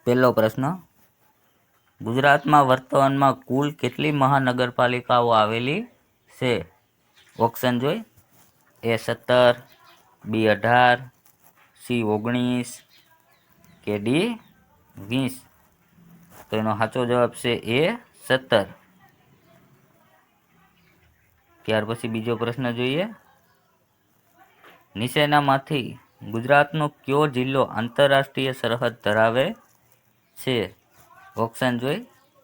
પહેલો પ્રશ્ન, ગુજરાતમાં વર્તમાનમાં કુલ કેટલી મહાનગરપાલિકાઓ આવેલી છે? ઓપ્શન જોઈ. A17, B18, C19 કે D20. તો એનો સાચો જવાબ છે A17. ત્યાર પછી બીજો પ્રશ્ન જોઈએ. નીચેનામાંથી ગુજરાતનો કયો જિલ્લો આંતરરાષ્ટ્રીય સરહદ ધરાવે છે? ઓપ્શન જોઈ.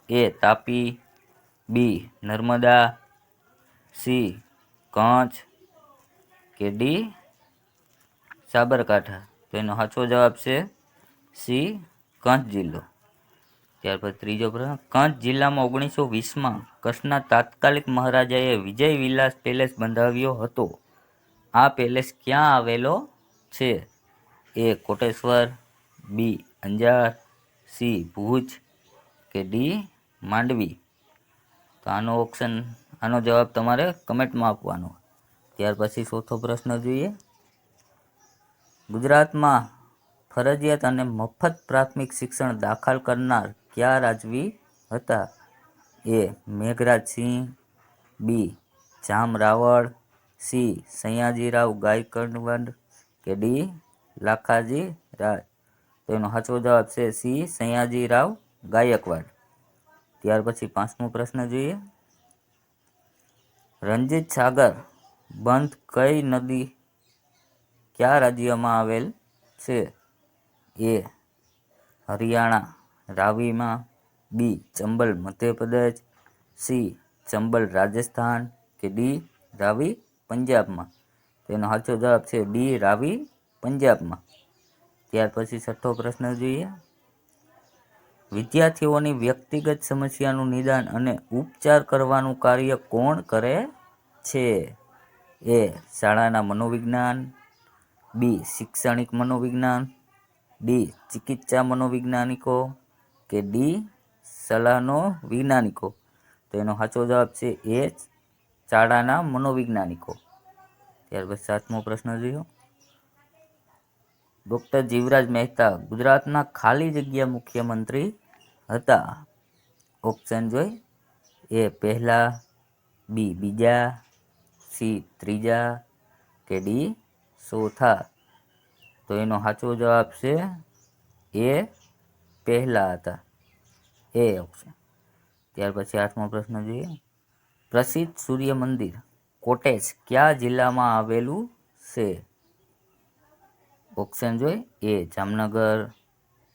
A Tapi, B Narmada, C Kutch કે D સાબરકાંઠા. તો એનો સાચો જવાબ છે C કચ્છ જિલ્લો. ત્યાર પછી ત્રીજો પ્રશ્ન, કચ્છ જિલ્લામાં 1920માં કચ્છના તાત્કાલિક મહારાજાએ વિજય વિલાસ પેલેસ બંધાવ્યો હતો. આ પેલેસ ક્યાં આવેલો છે? A Koteshwar, B Anjar, C Bhuj કે D માંડવી. તો આનો જવાબ તમારે કમેન્ટમાં આપવાનો. ત્યાર પછી ચોથો પ્રશ્ન જોઈએ. ગુજરાતમાં ફરજિયાત અને મફત પ્રાથમિક શિક્ષણ દાખલ કરનાર કયા રાજવી હતા? A Meghrajsinh, B jam Raval, C Sayajirao Gaekwad કે D લાખાજી રાય. તો એનો સાચો જવાબ છે C સયાજીરાવ ગાયકવાડ. ત્યાર પછી પાંચમો પ્રશ્ન જોઈએ. રણજીત સાગર બંધ કઈ નદી કયા રાજ્યમાં આવેલ છે? A Haryana રાવીમાં, B Chambal Madhya Pradesh, C Chambal Rajasthan કે D રાવી પંજાબમાં. તેનો સાચો જવાબ છે D રાવી પંજાબમાં. ત્યાર પછી છઠ્ઠો પ્રશ્ન જોઈએ. વિદ્યાર્થીઓની વ્યક્તિગત સમસ્યાનું નિદાન અને ઉપચાર કરવાનું કાર્ય કોણ કરે છે? A શાળાના મનોવિજ્ઞાન, B શૈક્ષણિક મનોવિજ્ઞાન, D ચિકિત્સા મનોવૈજ્ઞાનિકો કે D સલાહનો વૈજ્ઞાનિકો. તો એનો સાચો જવાબ છે A શાળાના મનોવૈજ્ઞાનિકો. ત્યાર પછી સાતમો પ્રશ્ન જોયો. ડૉક્ટર જીવરાજ મહેતા ગુજરાતના ખાલી જગ્યા મુખ્યમંત્રી હતા. ઓપ્શન જોઈ. A પહેલા, B બીજા, C ત્રીજા કે D ચોથા. તો એનો સાચો જવાબ છે A પહેલા હતા. A option. ત્યાર પછી આઠમો પ્રશ્ન જોઈએ. પ્રસિદ્ધ સૂર્ય મંદિર કોટેજ કયા જિલ્લામાં આવેલું છે? ઓપ્શન જોઈ. A Jamnagar,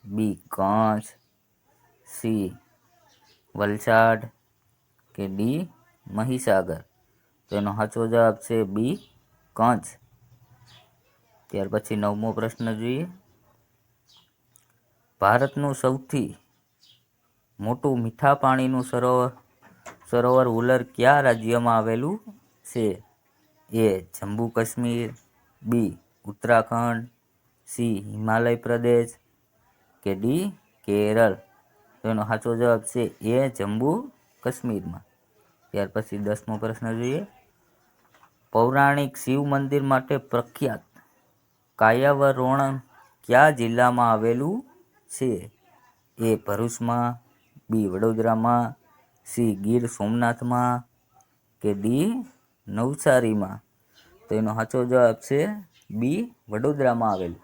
B Kutch, C Valsad કે D મહીસાગર. તો એનો સાચો જવાબ છે B કચ્છ. ત્યાર પછી નવમો પ્રશ્ન જોઈએ. ભારતનું સૌથી મોટું મીઠા પાણીનું સરોવર ઉલર કયા રાજ્યમાં આવેલું છે? A Jammu Kashmir, B Uttarakhand, C Himalaya પ્રદેશ કે D કેરળ. તો એનો સાચો જવાબ છે A જમ્મુ કાશ્મીરમાં. ત્યાર પછી 10મો પ્રશ્ન જોઈએ. પૌરાણિક શિવ મંદિર માટે પ્રખ્યાત કાયાવરોણ કયા જિલ્લામાં આવેલું છે? A ભરૂચમાં, B વડોદરામાં, C ગીર સોમનાથમાં કે D નવસારીમાં. તો એનો સાચો જવાબ છે B વડોદરામાં આવેલું.